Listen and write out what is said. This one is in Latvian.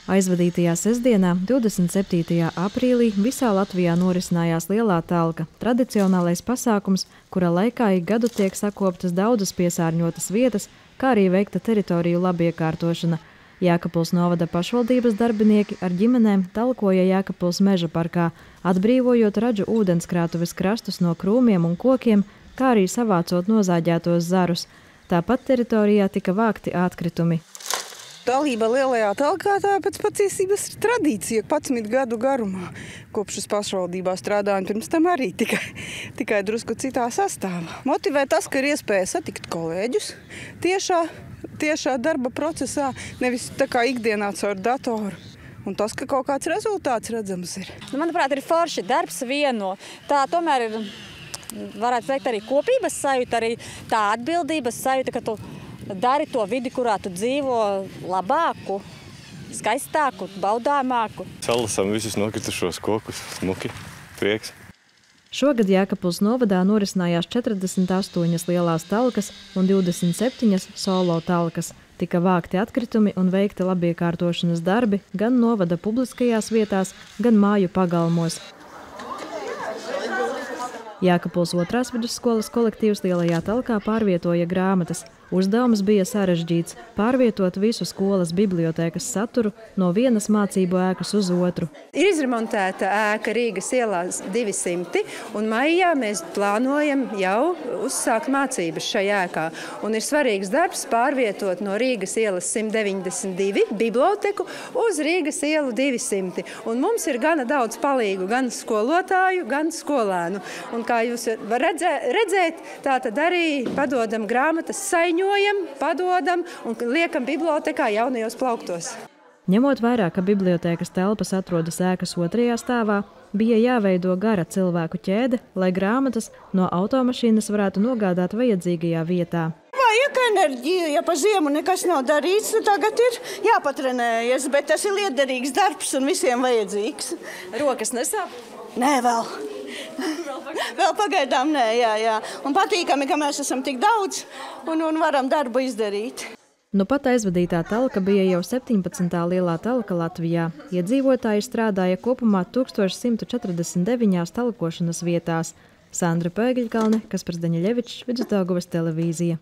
Aizvadītajā sestdienā, 27. aprīlī, visā Latvijā norisinājās Lielā talka – tradicionālais pasākums, kura laikā ik gadu tiek sakoptas daudzas piesārņotas vietas, kā arī veikta teritoriju labiekārtošana. Jēkabpils novada pašvaldības darbinieki ar ģimenēm talkoja Jēkabpils meža parkā, atbrīvojot Radžu ūdenskrātuves krastus no krūmiem un kokiem, kā arī savācot nozāģētos zarus. Tāpat teritorijā tika vākti atkritumi. Dalība Lielajā talkā tā pēc patiesības ir tradīcija 11 gadu garumā. Kopš uz pašvaldībā strādājam, pirms tam arī tikai drusku citā sastāvā. Motivē tas, ka ir iespēja satikt kolēģus tiešā darba procesā, nevis tā kā ikdienā caur datoru. Un tas, ka kaut kāds rezultāts redzams ir. Manuprāt, ir forši darbs vieno. Tā tomēr ir, varētu teikt, arī kopības sajūta, arī tā atbildības sajūta, ka tu dari to vidi, kurā tu dzīvo, labāku, skaistāku, baudāmāku. Salasām visus nokritušos kokus, smuki, prieks. Šogad Jēkabpils novadā norisinājās 48 lielās talkas un 27 solo talkas. Tika vākti atkritumi un veikti labiekārtošanas darbi gan novada publiskajās vietās, gan māju pagalmos. Jēkabpils 2. vidusskolas kolektīvs Lielajā talkā pārvietoja grāmatas. Uzdevums bija sarežģīts – pārvietot visu skolas bibliotēkas saturu no vienas mācību ēkas uz otru. Ir izremontēta ēka Rīgas ielās 200, un maijā mēs plānojam jau uzsākt mācības šajā ēkā. Un ir svarīgs darbs pārvietot no Rīgas ielas 192 biblioteku uz Rīgas ielu 200. Un mums ir gana daudz palīgu, gan skolotāju, gan skolēnu. Un kā jūs varat redzēt, tā tad arī padodam grāmatas saiņojam, padodam un liekam bibliotekā jaunajos plauktos. Ņemot vērā, ka bibliotēkas telpas atrodas ēkas 2. stāvā, bija jāveido gara cilvēku ķēde, lai grāmatas no automašīnas varētu nogādāt vajadzīgajā vietā. Vajag enerģiju, ja pa ziemu nekas nav darīts, tad tagad ir jāpatrenējas, bet tas ir liederīgs darbs un visiem vajadzīgs. Rokas nesāp? Nē, vēl. Vēl pagaidām nē, jā. Un patīkami, ka mēs esam tik daudz un varam darbu izdarīt. Nu pat aizvadītā talka bija jau 17. lielā talka Latvijā. Iedzīvotāji strādāja kopumā 1149 talkošanas vietās. Sandra Pēgiļkalne, Kaspars Daņeļevičs, Vidusdaugavas televīzija.